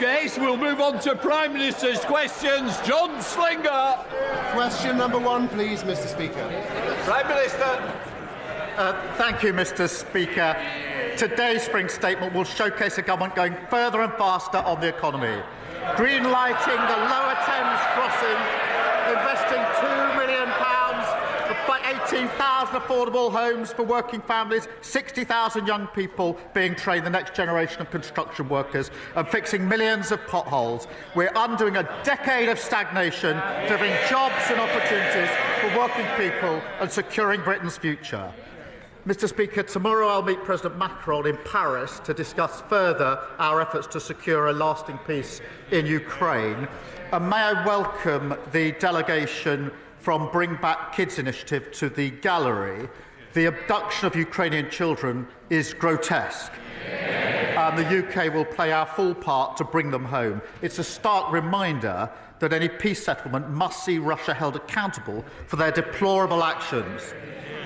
case, we'll move on to Prime Minister's questions. John Slinger. Question number 1, please, Mr. Speaker. Prime Minister. Thank you, Mr. Speaker. Today's spring statement will showcase a government going further and faster on the economy. Greenlighting the Lower Thames crossing, investing £2 million for 18,000 affordable homes for working families, 60,000 young people being trained, the next generation of construction workers, and fixing millions of potholes. We're undoing a decade of stagnation, delivering jobs and opportunities for working people and securing Britain's future. Mr. Speaker, tomorrow I'll meet President Macron in Paris to discuss further our efforts to secure a lasting peace in Ukraine. And may I welcome the delegation from Bring Back Kids initiative to the gallery. The abduction of Ukrainian children is grotesque. And the UK will play our full part to bring them home. It's a stark reminder that any peace settlement must see Russia held accountable for their deplorable actions.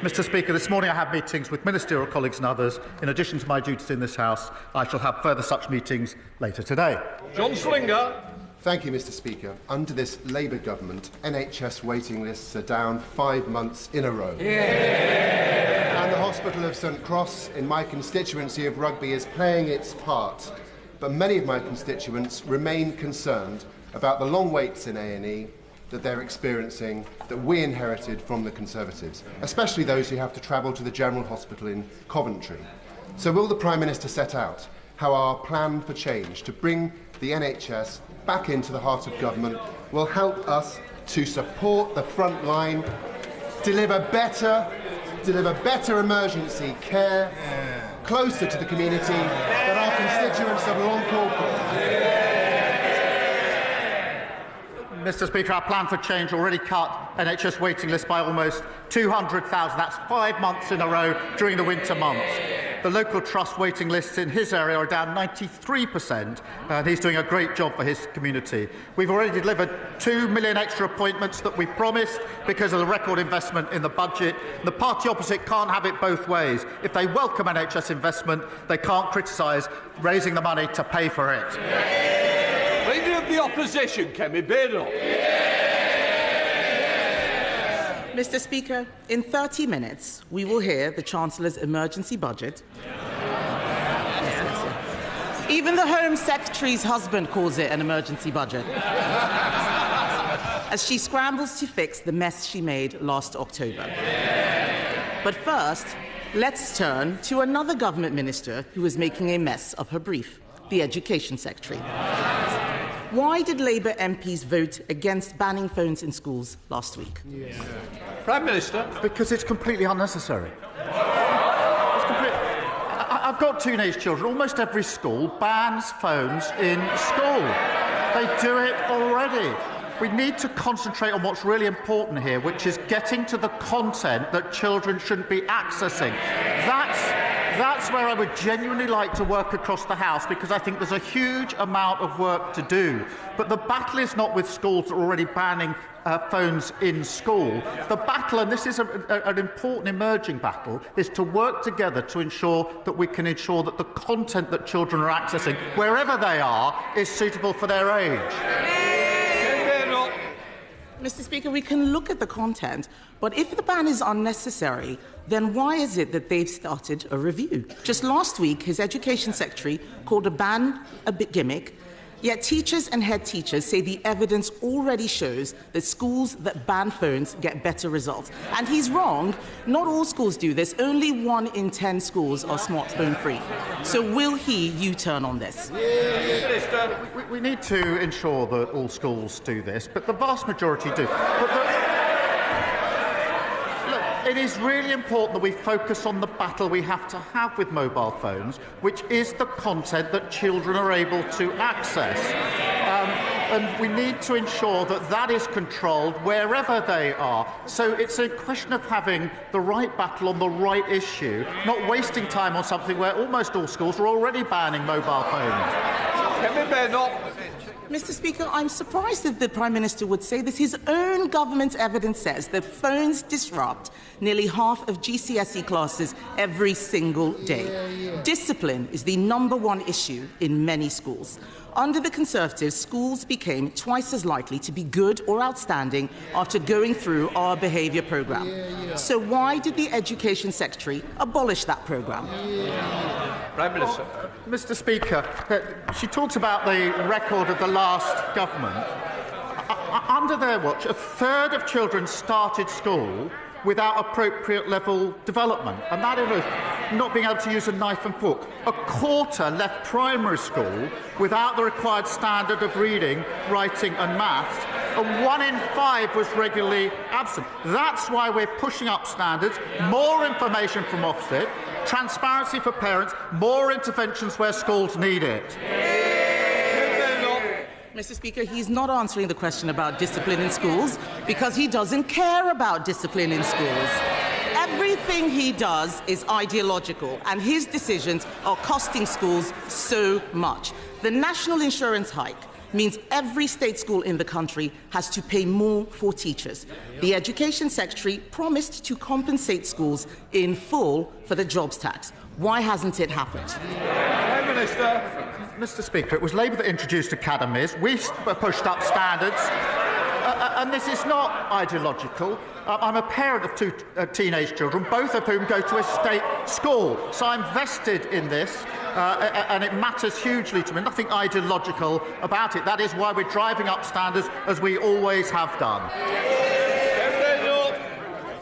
Mr. Speaker, this morning I had meetings with ministerial colleagues and others. In addition to my duties in this House, I shall have further such meetings later today. John Slinger. Thank you, Mr. Speaker. Under this Labour government, NHS waiting lists are down 5 months in a row. Yeah. And the Hospital of St Cross in my constituency of Rugby is playing its part. But many of my constituents remain concerned about the long waits in A&E that they're experiencing, that we inherited from the Conservatives, especially those who have to travel to the General Hospital in Coventry. So will the Prime Minister set out how our plan for change to bring the NHS back into the heart of government will help us to support the front line, deliver better emergency care closer to the community that our constituents have long called for? Mr. Speaker, our plan for change already cut NHS waiting lists by almost 200,000. That's 5 months in a row during the winter months. The local trust waiting lists in his area are down 93%, and he's doing a great job for his community. We've already delivered 2 million extra appointments that we promised because of the record investment in the budget. The party opposite can't have it both ways. If they welcome NHS investment, they can't criticise raising the money to pay for it. Leader of the Opposition, Kemi Badenoch. Mr. Speaker, in 30 minutes, we will hear the Chancellor's emergency budget. Even the Home Secretary's husband calls it an emergency budget. As she scrambles to fix the mess she made last October. But first, let's turn to another government minister who is making a mess of her brief, the Education Secretary. Why did Labour MPs vote against banning phones in schools last week? Prime Minister. Because it's completely unnecessary. I've got teenage children. Almost every school bans phones in school. They do it already. We need to concentrate on what's really important here, which is getting to the content that children shouldn't be accessing. That's where I would genuinely like to work across the House, because I think there's a huge amount of work to do. But the battle is not with schools that are already banning phones in school. The battle, and this is an important emerging battle, is to work together to ensure that we can ensure that the content that children are accessing, wherever they are, is suitable for their age. Mr. Speaker, we can look at the content, but if the ban is unnecessary, then why is it that they've started a review? Just last week, his Education Secretary called a ban a bit gimmick, yet teachers and head teachers say the evidence already shows that schools that ban phones get better results. And he's wrong. Not all schools do this. Only 1 in 10 schools are smartphone-free. So will he U-turn on this? We need to ensure that all schools do this, but the vast majority do. It is really important that we focus on the battle we have to have with mobile phones, which is the content that children are able to access. And we need to ensure that that is controlled wherever they are. So it's a question of having the right battle on the right issue, not wasting time on something where almost all schools are already banning mobile phones. Kemi Badenoch. Mr. Speaker, I'm surprised that the Prime Minister would say this. His own government's evidence says that phones disrupt nearly half of GCSE classes every single day. Discipline is the #1 issue in many schools. Under the Conservatives, schools became twice as likely to be good or outstanding after going through our behaviour programme. So why did the Education Secretary abolish that programme? Prime Minister. Mr. Speaker, she talks about the record of the last government. Under their watch, a third of children started school without appropriate level development, and that is not being able to use a knife and fork. A quarter left primary school without the required standard of reading, writing and maths, and 1 in 5 was regularly absent. That's why we're pushing up standards, more information from Ofsted, transparency for parents, more interventions where schools need it. Mr. Speaker, he's not answering the question about discipline in schools because he doesn't care about discipline in schools. Everything he does is ideological, and his decisions are costing schools so much. The national insurance hike means every state school in the country has to pay more for teachers. The Education Secretary promised to compensate schools in full for the jobs tax. Why hasn't it happened? Prime Minister. Mr. Speaker, it was Labour that introduced academies. We pushed up standards. And this is not ideological. I'm a parent of 2 teenage children, both of whom go to a state school. So I'm vested in this, and it matters hugely to me. Nothing ideological about it. That is why we're driving up standards, as we always have done.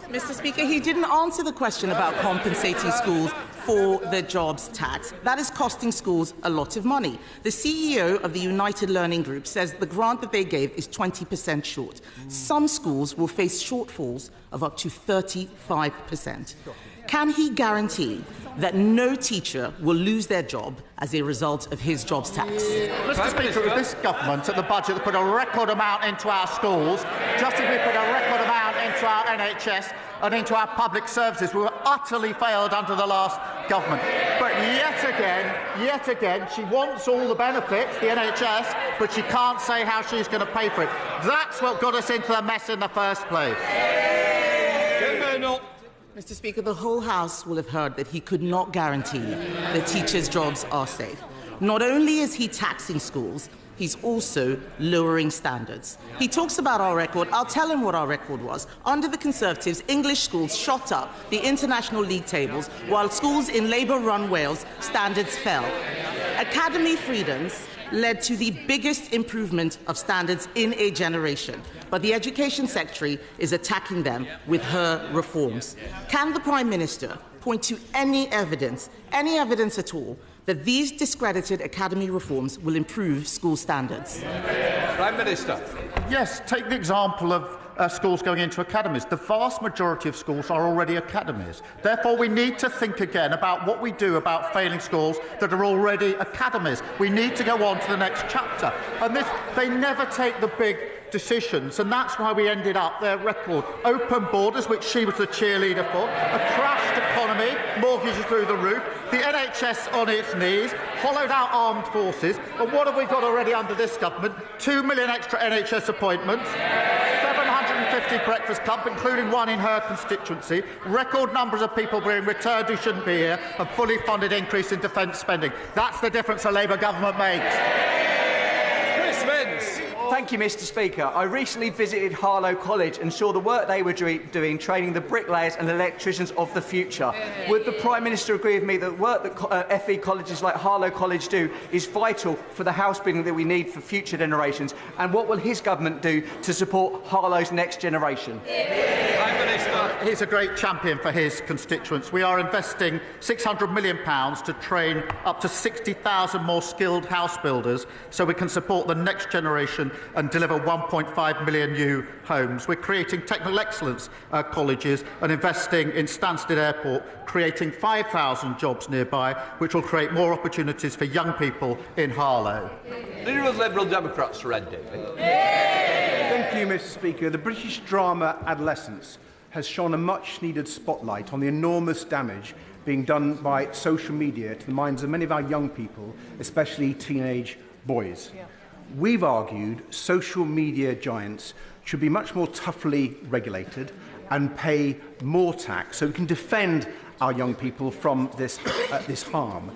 Mr. Speaker, he didn't answer the question about compensating schools for the jobs tax. That is costing schools a lot of money. The CEO of the United Learning Group says the grant that they gave is 20% short. Some schools will face shortfalls of up to 35%. Can he guarantee that no teacher will lose their job as a result of his jobs tax? Mr. Speaker, it was this government at the budget that put a record amount into our schools, just as we put a record amount into our NHS and into our public services. We were utterly failed under the last government. But yet again, she wants all the benefits, the NHS, but she can't say how she's going to pay for it. That's what got us into the mess in the first place. Mr. Speaker, the whole House will have heard that he could not guarantee that teachers' jobs are safe. Not only is he taxing schools, he's also lowering standards. He talks about our record. I'll tell him what our record was. Under the Conservatives, English schools shot up the international league tables, while schools in Labour-run Wales, standards fell. Academy freedoms led to the biggest improvement of standards in a generation. But the Education Secretary is attacking them with her reforms. Can the Prime Minister point to any evidence at all, that these discredited academy reforms will improve school standards? Prime Minister. Yes, take the example of schools going into academies. The vast majority of schools are already academies. Therefore, we need to think again about what we do about failing schools that are already academies. We need to go on to the next chapter. And they never take the big decisions, and that's why we ended up their record. Open borders, which she was the cheerleader for, a crashed economy, mortgages through the roof, the NHS on its knees, hollowed out armed forces, and what have we got already under this government? 2 million extra NHS appointments, 750 breakfast clubs, including one in her constituency, record numbers of people being returned who shouldn't be here, and fully funded increase in defence spending. That's the difference a Labour government makes. Thank you, Mr. Speaker. I recently visited Harlow College and saw the work they were doing, training the bricklayers and electricians of the future. Would the Prime Minister agree with me that work that FE colleges like Harlow College do is vital for the house building that we need for future generations? And what will his government do to support Harlow's next generation? Prime Minister. He's a great champion for his constituents. We are investing £600 million to train up to 60,000 more skilled house builders so we can support the next generation and deliver 1.5 million new homes. We're creating technical excellence colleges and investing in Stansted Airport, creating 5,000 jobs nearby, which will create more opportunities for young people in Harlow. Leader of Liberal Democrats, Red David. Thank you, Mr. Speaker. The British drama Adolescence has shone a much-needed spotlight on the enormous damage being done by social media to the minds of many of our young people, especially teenage boys. We've argued social media giants should be much more toughly regulated and pay more tax so we can defend our young people from this harm.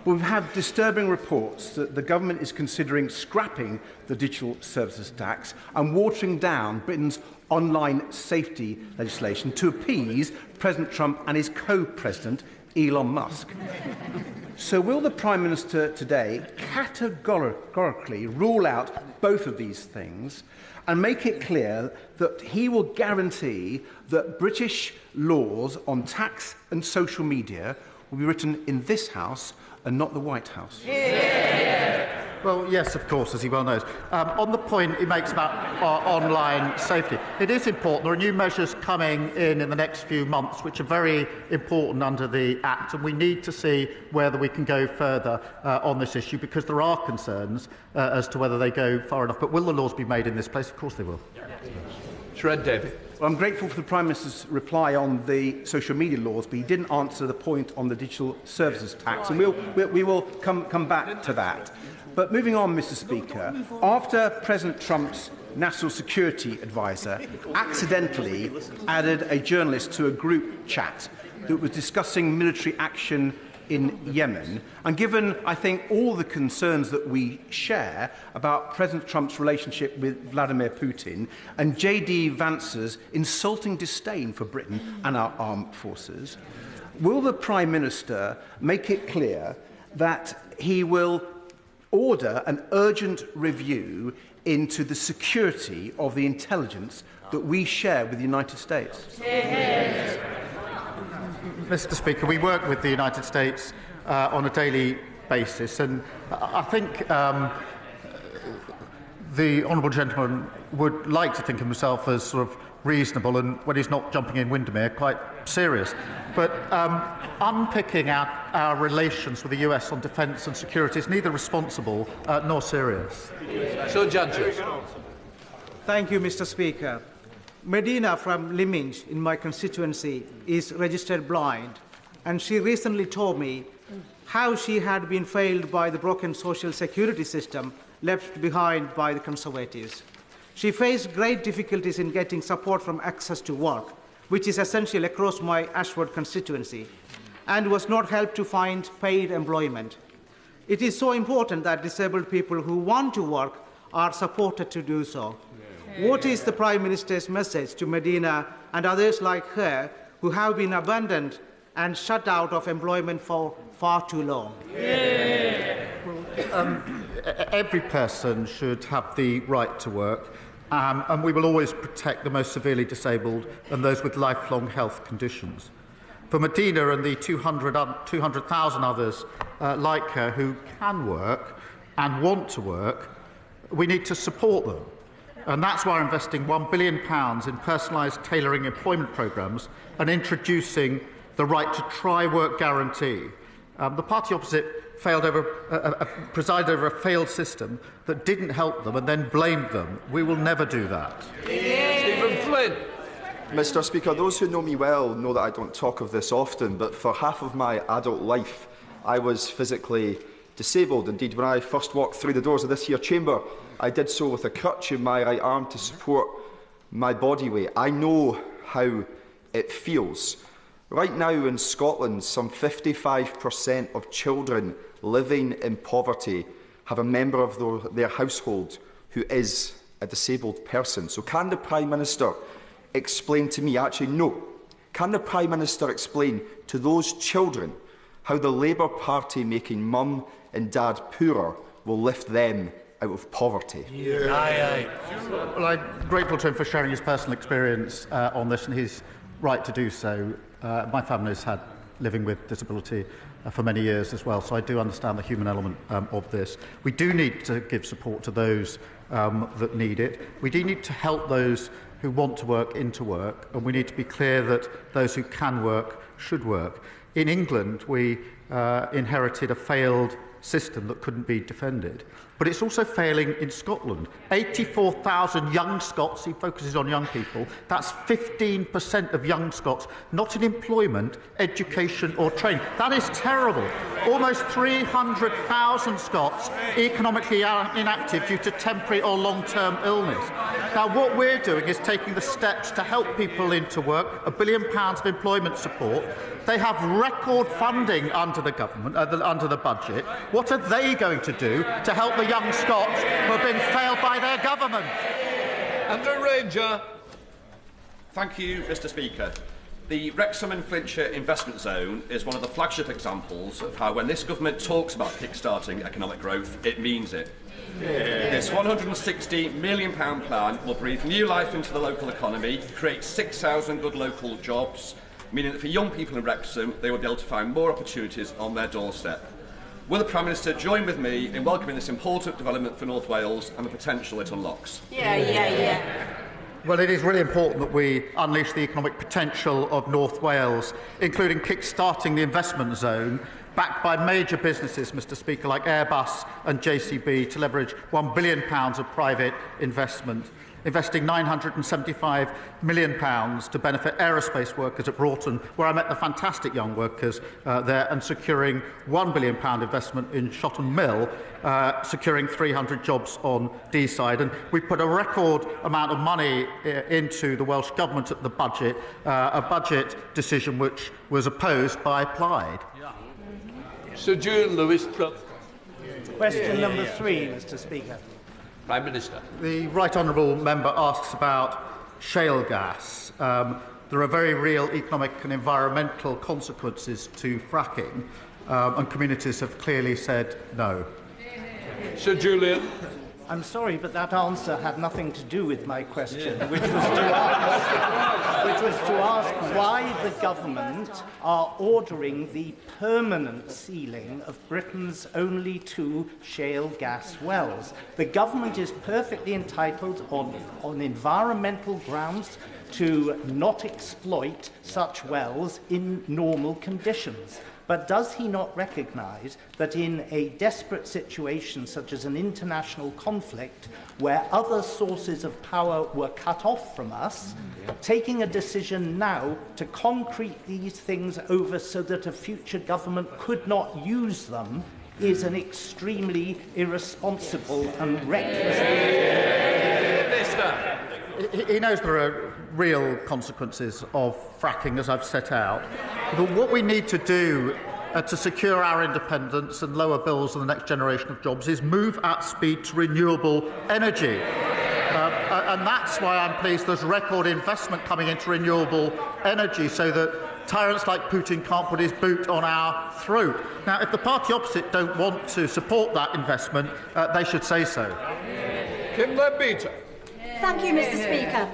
We've had disturbing reports that the government is considering scrapping the digital services tax and watering down Britain's online safety legislation to appease President Trump and his co-president, Elon Musk. So will the Prime Minister today categorically rule out both of these things and make it clear that he will guarantee that British laws on tax and social media will be written in this House and not the White House? Well, yes, of course, as he well knows. On the point he makes about online safety, it is important. There are new measures coming in the next few months which are very important under the Act, and we need to see whether we can go further on this issue, because there are concerns as to whether they go far enough. But will the laws be made in this place? Of course they will. Shred David. Well, I'm grateful for the Prime Minister's reply on the social media laws, but he didn't answer the point on the digital services tax, and we will come back to that. But moving on, Mr. Speaker, after President Trump's national security advisor accidentally added a journalist to a group chat that was discussing military action in Yemen, and given, I think, all the concerns that we share about President Trump's relationship with Vladimir Putin and J.D. Vance's insulting disdain for Britain and our armed forces, will the Prime Minister make it clear that he will order an urgent review into the security of the intelligence that we share with the United States? Yes. Mr. Speaker, we work with the United States on a daily basis, and I think the honourable gentleman would like to think of himself as sort of reasonable, and when he's not jumping in Windermere, quite serious. But unpicking our relations with the US on defence and security is neither responsible nor serious. So, judges. Thank you, Mr. Speaker. Medina from Lyminge, in my constituency, is registered blind, and she recently told me how she had been failed by the broken social security system left behind by the Conservatives. She faced great difficulties in getting support from access to work, which is essential across my Ashford constituency, and was not helped to find paid employment. It is so important that disabled people who want to work are supported to do so. What is the Prime Minister's message to Medina and others like her who have been abandoned and shut out of employment for far too long? Every person should have the right to work, and we will always protect the most severely disabled and those with lifelong health conditions. For Medina and the 200,000 others like her who can work and want to work, we need to support them. And that's why we're investing £1 billion in personalised tailoring employment programmes and introducing the right to try work guarantee. The party opposite presided over a failed system that didn't help them and then blamed them. We will never do that. Stephen Flynn. Mr. Speaker, those who know me well know that I don't talk of this often, but for half of my adult life I was physically disabled. Indeed, when I first walked through the doors of this here chamber, I did so with a crutch in my right arm to support my body weight. I know how it feels. Right now in Scotland, some 55% of children living in poverty have a member of their household who is a disabled person. So can the Prime Minister explain to me, actually no, can the Prime Minister explain to those children how the Labour Party making mum and dad poorer will lift them out of poverty? Well, I'm grateful to him for sharing his personal experience on this, and his right to do so. My family has had living with disability for many years as well, so I do understand the human element of this. We do need to give support to those that need it. We do need to help those who want to work into work, and we need to be clear that those who can work should work. In England, we inherited a failed system that couldn't be defended. but it's also failing in Scotland. 84,000 young Scots, he focuses on young people, that's 15% of young Scots not in employment, education or training. That is terrible. Almost 300,000 Scots economically inactive due to temporary or long-term illness. Now, what we're doing is taking the steps to help people into work, £1 billion of employment support. They have record funding under the government, under the budget. What are they going to do to help the young Scots who have been failed by their government? Andrew Ranger. Thank you, Mr. Speaker. The Wrexham and Flintshire Investment Zone is one of the flagship examples of how, when this government talks about kick-starting economic growth, it means it. This £160 million plan will breathe new life into the local economy, create 6,000 good local jobs, meaning that for young people in Wrexham, they will be able to find more opportunities on their doorstep. Will the Prime Minister join with me in welcoming this important development for North Wales and the potential it unlocks? Yeah. Well, it is really important that we unleash the economic potential of North Wales, including kick-starting the investment zone, backed by major businesses, Mr. Speaker, like Airbus and JCB, to leverage £1 billion of private investment, investing £975 million to benefit aerospace workers at Broughton, where I met the fantastic young workers there, and securing £1 billion investment in Shotton Mill, securing 300 jobs on Deeside. And we put a record amount of money into the Welsh Government at the budget, a budget decision which was opposed by Plaid. Sir Julian Lewis. Question number 3, Mr. Speaker. Prime Minister. The Right Honourable Member asks about shale gas. There are very real economic and environmental consequences to fracking, and communities have clearly said no. Sir Julian. I'm sorry, but that answer had nothing to do with my question, which was to ask why the government are ordering the permanent sealing of Britain's only 2 shale gas wells. The government is perfectly entitled on environmental grounds to not exploit such wells in normal conditions. But does he not recognise that in a desperate situation such as an international conflict where other sources of power were cut off from us, taking a decision now to concrete these things over so that a future government could not use them is an extremely irresponsible and reckless decision? He knows there are real consequences of fracking, as I've set out. But what we need to do to secure our independence and lower bills and the next generation of jobs is move at speed to renewable energy. And that's why I'm pleased there's record investment coming into renewable energy so that tyrants like Putin can't put his boot on our throat. Now, if the party opposite don't want to support that investment, they should say so. Kemi Badenoch. Thank you, Mr. Speaker.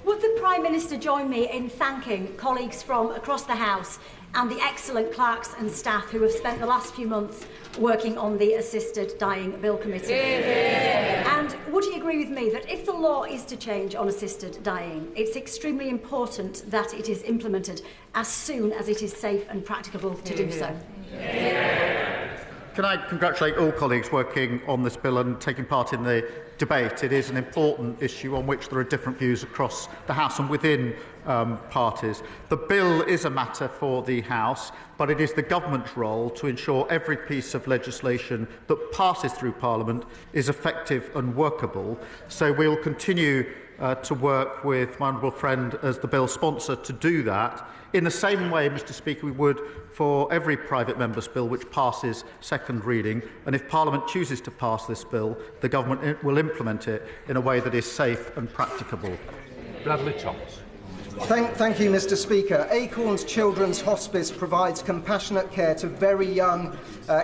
Would the Prime Minister join me in thanking colleagues from across the House and the excellent clerks and staff who have spent the last few months working on the Assisted Dying Bill Committee? And would he agree with me that if the law is to change on assisted dying, it's extremely important that it is implemented as soon as it is safe and practicable to do so? Can I congratulate all colleagues working on this bill and taking part in the debate? It is an important issue on which there are different views across the House and within parties. The bill is a matter for the House, but it is the government's role to ensure every piece of legislation that passes through Parliament is effective and workable. So we will continue to work with my honourable friend as the bill sponsor to do that. In the same way, Mr. Speaker, we would for every private member's bill which passes second reading, and if Parliament chooses to pass this bill, the government will implement it in a way that is safe and practicable. Bradley Thomas. Thank you, Mr. Speaker. Acorns Children's Hospice provides compassionate care to very young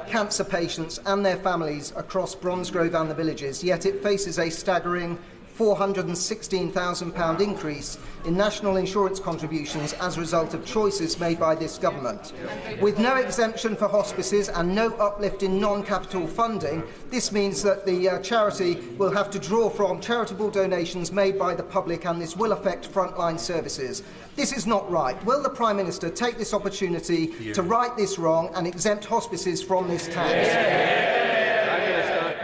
cancer patients and their families across Bromsgrove and the villages, yet it faces a staggering £416,000 increase in national insurance contributions as a result of choices made by this government. With no exemption for hospices and no uplift in non-capital funding, this means that the charity will have to draw from charitable donations made by the public, and this will affect frontline services. This is not right. Will the Prime Minister take this opportunity to right this wrong and exempt hospices from this tax?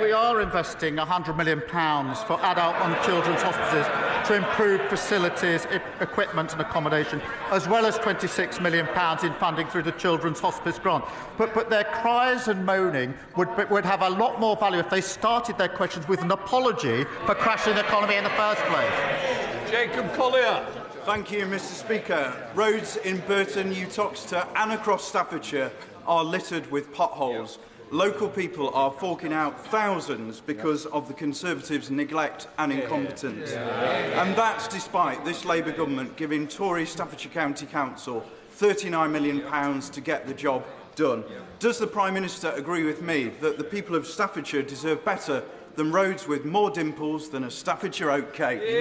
we are investing £100 million for adult and children's hospices to improve facilities, equipment and accommodation, as well as £26 million in funding through the Children's Hospice Grant. But their cries and moaning would have a lot more value if they started their questions with an apology for crashing the economy in the first place. Jacob Collier. Thank you, Mr. Speaker. Roads in Burton, Uttoxeter and across Staffordshire are littered with potholes. Local people are forking out thousands because of the Conservatives' neglect and incompetence. And that's despite this Labour government giving Tory Staffordshire County Council £39 million to get the job done. Does the Prime Minister agree with me that the people of Staffordshire deserve better than roads with more dimples than a Staffordshire oatcake?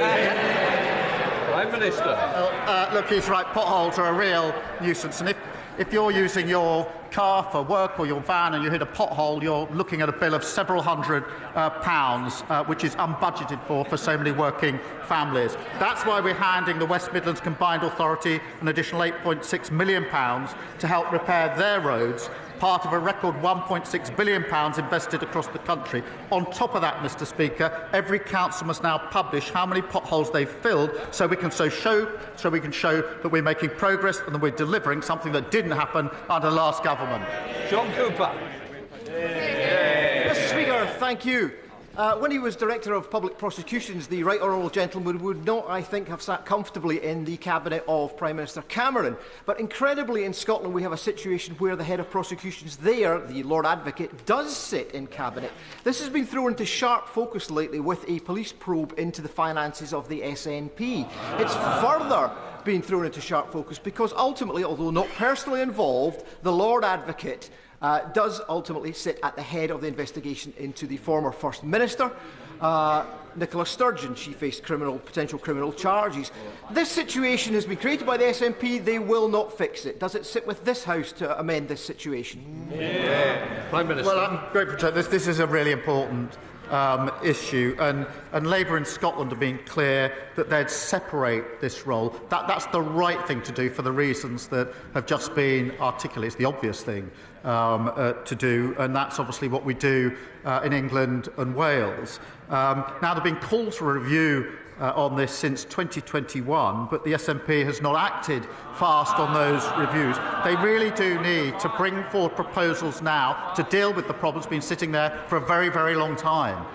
Prime Minister. Look, he's right. Potholes are a real nuisance. And if you're using your car for work or your van and you hit a pothole, you're looking at a bill of several hundred pounds, which is unbudgeted for so many working families. That's why we're handing the West Midlands Combined Authority an additional £8.6 million to help repair their roads, part of a record £1.6 billion invested across the country. On top of that, Mr. Speaker, every council must now publish how many potholes they've filled so we can show that we're making progress and that we're delivering something that didn't happen under the last government. John Cooper. Mr. Speaker, thank you. When he was Director of Public Prosecutions, the right honourable gentleman would not, I think, have sat comfortably in the cabinet of Prime Minister Cameron. But incredibly, in Scotland, we have a situation where the head of prosecutions there, the Lord Advocate, does sit in cabinet. This has been thrown into sharp focus lately with a police probe into the finances of the SNP. It's further been thrown into sharp focus because ultimately, although not personally involved, the Lord Advocate does ultimately sit at the head of the investigation into the former First Minister, Nicola Sturgeon. She faced potential criminal charges. This situation has been created by the SNP. They will not fix it. Does it sit with this House to amend this situation? Prime Minister. Well, I'm grateful to this is a really important issue, and Labour in Scotland have been clear that they'd separate this role. That's the right thing to do for the reasons that have just been articulated. It's the obvious thing to do, and that's obviously what we do in England and Wales. Now, there have been calls for a review on this since 2021, but the SNP has not acted fast on those reviews. They really do need to bring forward proposals now to deal with the problems been sitting there for a very, very long time.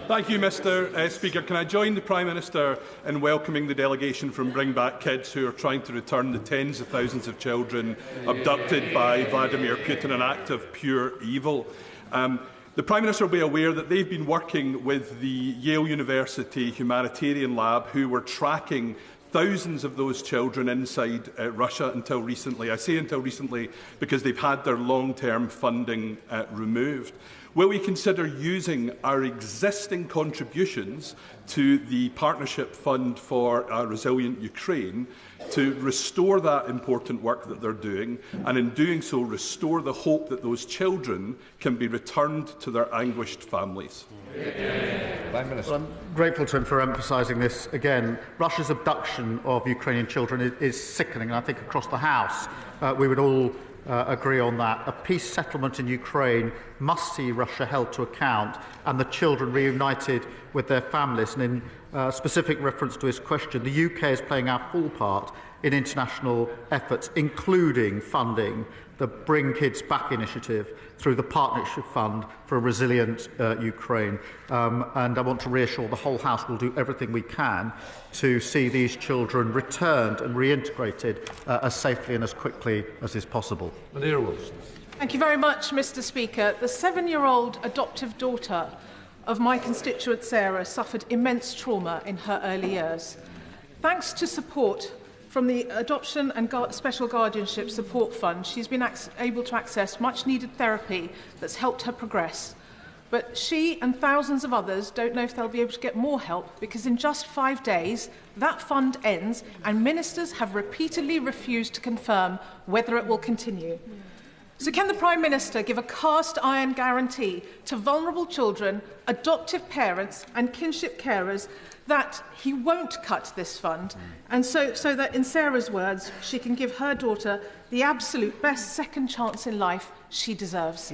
Thank you, Mr. Speaker. Can I join the Prime Minister in welcoming the delegation from Bring Back Kids, who are trying to return the tens of thousands of children abducted by Vladimir Putin, an act of pure evil. The Prime Minister will be aware that they've been working with the Yale University Humanitarian Lab, who were tracking thousands of those children inside Russia until recently. I say until recently because they've had their long-term funding removed. Will we consider using our existing contributions to the Partnership Fund for a Resilient Ukraine to restore that important work that they're doing, and in doing so restore the hope that those children can be returned to their anguished families? Well, I'm grateful to him for emphasising this again. Russia's abduction of Ukrainian children is sickening, and I think across the House we would all agree on that. A peace settlement in Ukraine must see Russia held to account and the children reunited with their families. And in specific reference to his question, the UK is playing our full part in international efforts, including funding the Bring Kids Back initiative through the Partnership Fund for a Resilient Ukraine. And I want to reassure the whole House we'll do everything we can to see these children returned and reintegrated as safely and as quickly as is possible. Thank you very much, Mr. Speaker. The 7-year-old adoptive daughter of my constituent Sarah suffered immense trauma in her early years. Thanks to support from the Adoption and Special Guardianship Support Fund, she's been able to access much-needed therapy that's helped her progress. But she and thousands of others don't know if they'll be able to get more help, because in just 5 days, that fund ends and ministers have repeatedly refused to confirm whether it will continue. So can the Prime Minister give a cast-iron guarantee to vulnerable children, adoptive parents and kinship carers that he won't cut this fund, and so that, in Sarah's words, she can give her daughter the absolute best second chance in life she deserves?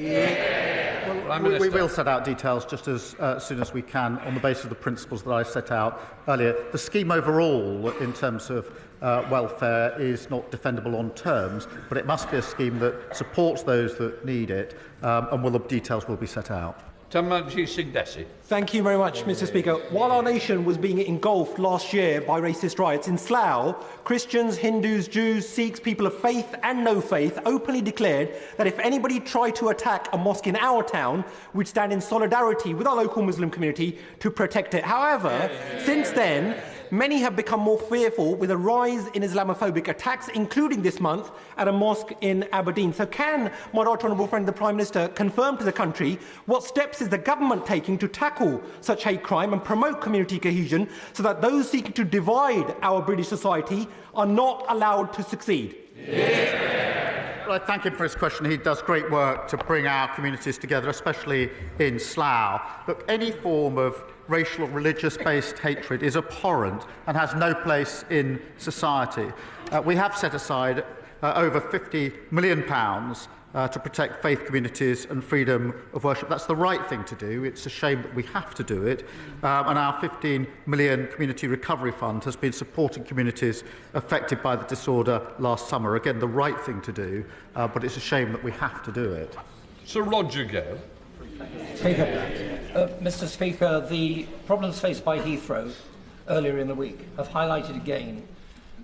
We will set out details just as soon as we can on the basis of the principles that I set out earlier. The scheme overall, in terms of welfare, is not defendable on terms, but it must be a scheme that supports those that need it, and the details will be set out. Thank you very much, Mr. Speaker. While our nation was being engulfed last year by racist riots in Slough, Christians, Hindus, Jews, Sikhs, people of faith and no faith openly declared that if anybody tried to attack a mosque in our town, we'd stand in solidarity with our local Muslim community to protect it. However, since then, many have become more fearful with a rise in Islamophobic attacks, including this month at a mosque in Aberdeen. So can my right honourable friend, the Prime Minister, confirm to the country what steps is the government taking to tackle such hate crime and promote community cohesion so that those seeking to divide our British society are not allowed to succeed? Well, I thank him for his question. He does great work to bring our communities together, especially in Slough. Look, any form of racial or religious-based hatred is abhorrent and has no place in society. We have set aside over £50 million to protect faith communities and freedom of worship. That's the right thing to do. It's a shame that we have to do it. And our £15 million Community Recovery Fund has been supporting communities affected by the disorder last summer. Again, the right thing to do, but it's a shame that we have to do it. Sir Roger Gale. Mr. Speaker, the problems faced by Heathrow earlier in the week have highlighted again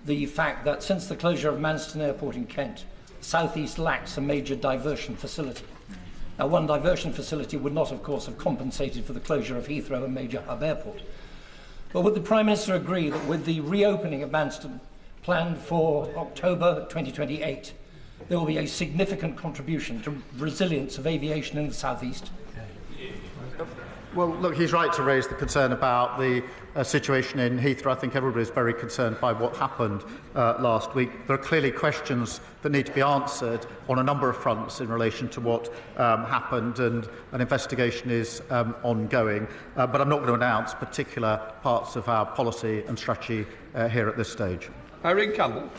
the fact that since the closure of Manston Airport in Kent, South East lacks a major diversion facility. Now, one diversion facility would not, of course, have compensated for the closure of Heathrow, a major hub airport. But would the Prime Minister agree that with the reopening of Manston planned for October 2028, there will be a significant contribution to resilience of aviation in the South East? Well, look, he's right to raise the concern about the situation in Heathrow. I think everybody is very concerned by what happened last week. There are clearly questions that need to be answered on a number of fronts in relation to what happened, and an investigation is ongoing. But I'm not going to announce particular parts of our policy and strategy here at this stage. Irene Campbell.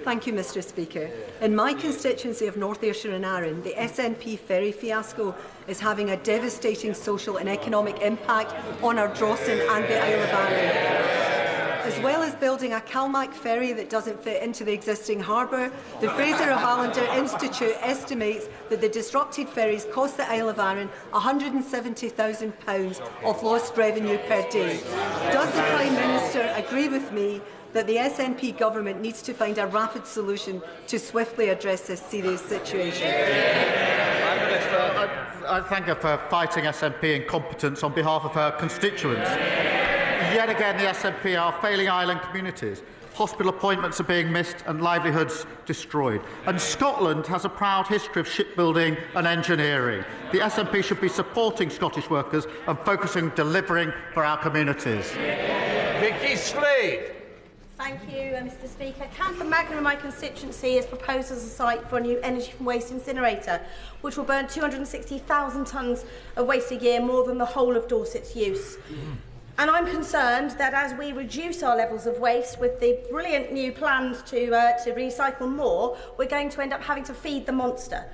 Thank you, Mr. Speaker. In my constituency of North Ayrshire and Arran, the SNP ferry fiasco is having a devastating social and economic impact on our Ardrossan and the Isle of Arran. As well as building a Calmac ferry that doesn't fit into the existing harbour, the Fraser of Allender Institute estimates that the disrupted ferries cost the Isle of Arran £170,000 of lost revenue per day. Does the Prime Minister agree with me that the SNP government needs to find a rapid solution to swiftly address this serious situation? I thank her for fighting SNP incompetence on behalf of her constituents. Yet again, the SNP are failing island communities. Hospital appointments are being missed and livelihoods destroyed. And Scotland has a proud history of shipbuilding and engineering. The SNP should be supporting Scottish workers and focusing on delivering for our communities. Vicky Slade. Thank you, Mr. Speaker. Camphor Magna in my constituency is proposed as a site for a new energy from waste incinerator, which will burn 260,000 tonnes of waste a year, more than the whole of Dorset's use. And I'm concerned that as we reduce our levels of waste with the brilliant new plans to recycle more, we're going to end up having to feed the monster.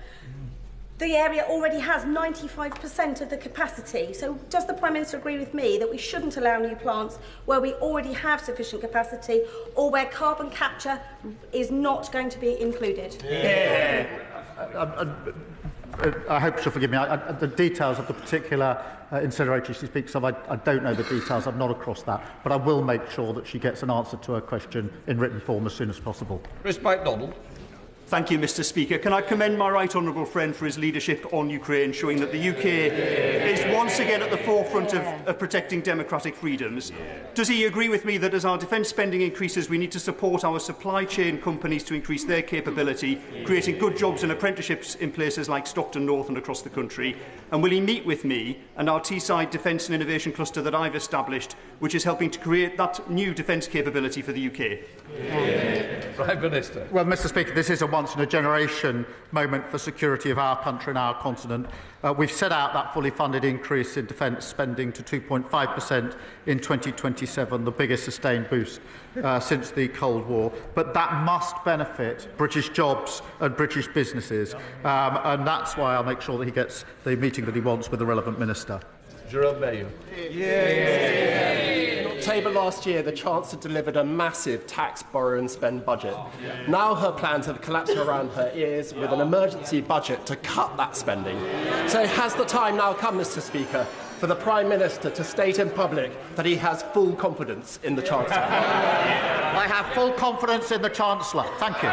The area already has 95% of the capacity. So does the Prime Minister agree with me that we shouldn't allow new plants where we already have sufficient capacity, or where carbon capture is not going to be included? Yeah. I hope she'll forgive me. The details of the particular incinerator she speaks of, I don't know the details. I'm not across that. But I will make sure that she gets an answer to her question in written form as soon as possible. Chris MacDonald. Thank you, Mr. Speaker. Can I commend my right honourable friend for his leadership on Ukraine, showing that the UK is once again at the forefront of protecting democratic freedoms? Does he agree with me that as our defence spending increases, we need to support our supply chain companies to increase their capability, creating good jobs and apprenticeships in places like Stockton North and across the country? And will he meet with me and our Teesside Defence and Innovation Cluster that I've established, which is helping to create that new defence capability for the UK? Prime Minister. Well, Mr. Speaker, this is a once-in-a-generation moment for security of our country and our continent. We've set out that fully funded increase in defence spending to 2.5% in 2027, the biggest sustained boost since the Cold War. But that must benefit British jobs and British businesses, and that's why I'll make sure that he gets the meeting that he wants with the relevant minister. Jerome Mayor. In October last year, the Chancellor delivered a massive tax, borrow and spend budget. Now her plans have collapsed around her ears with an emergency budget to cut that spending. So has the time now come, Mr. Speaker, for the Prime Minister to state in public that he has full confidence in the Chancellor? I have full confidence in the Chancellor. Thank you.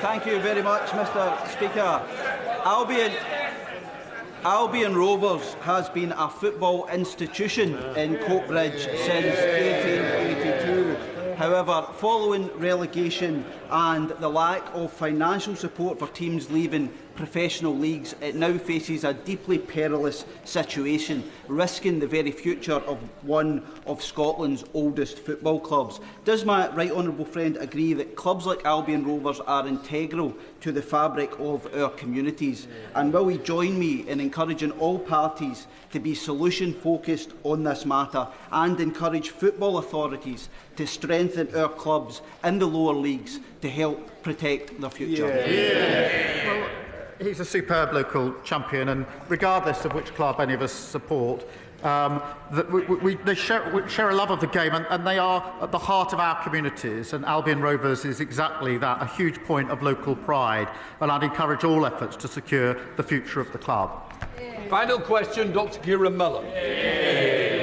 Thank you very much, Mr. Speaker. Albion Rovers has been a football institution in Coatbridge since 1882. However, following relegation and the lack of financial support for teams leaving professional leagues, it now faces a deeply perilous situation, risking the very future of one of Scotland's oldest football clubs. Does my right honourable friend agree that clubs like Albion Rovers are integral to the fabric of our communities? And will he join me in encouraging all parties to be solution-focused on this matter and encourage football authorities to strengthen our clubs in the lower leagues to help protect their future? Well, he's a superb local champion, and regardless of which club any of us support, they share a love of the game, and they are at the heart of our communities, and Albion Rovers is exactly that, a huge point of local pride, and I'd encourage all efforts to secure the future of the club. Final question, Dr Kieran Mullen.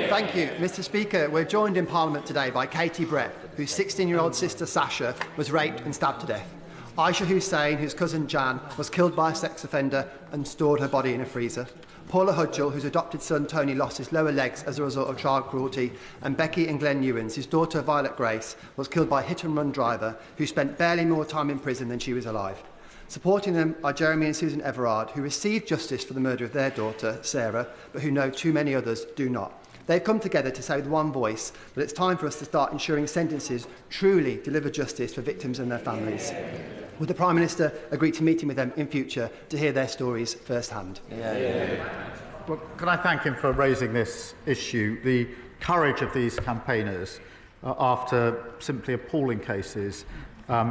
Thank you, Mr. Speaker. We're joined in Parliament today by Katie Brett, whose 16-year-old sister Sasha was raped and stabbed to death. Aisha Hussain, whose cousin Jan was killed by a sex offender and stored her body in a freezer. Paula Hudgell, whose adopted son Tony lost his lower legs as a result of child cruelty. And Becky and Glenn Newens, whose daughter Violet Grace was killed by a hit-and-run driver who spent barely more time in prison than she was alive. Supporting them are Jeremy and Susan Everard, who received justice for the murder of their daughter, Sarah, but who know too many others do not. They've come together to say with one voice that it's time for us to start ensuring sentences truly deliver justice for victims and their families. Would the Prime Minister agree to meeting with them in future to hear their stories firsthand? Well, can I thank him for raising this issue? The courage of these campaigners after simply appalling cases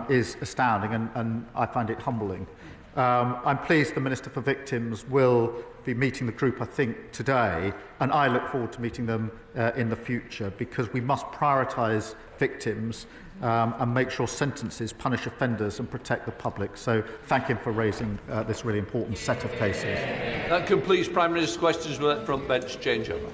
is astounding, and I find it humbling. I'm pleased the Minister for Victims will be meeting the group, I think, today, and I look forward to meeting them in the future, because we must prioritise victims and make sure sentences punish offenders and protect the public. So thank him for raising this really important set of cases. That completes Prime Minister's questions with that front bench changeover.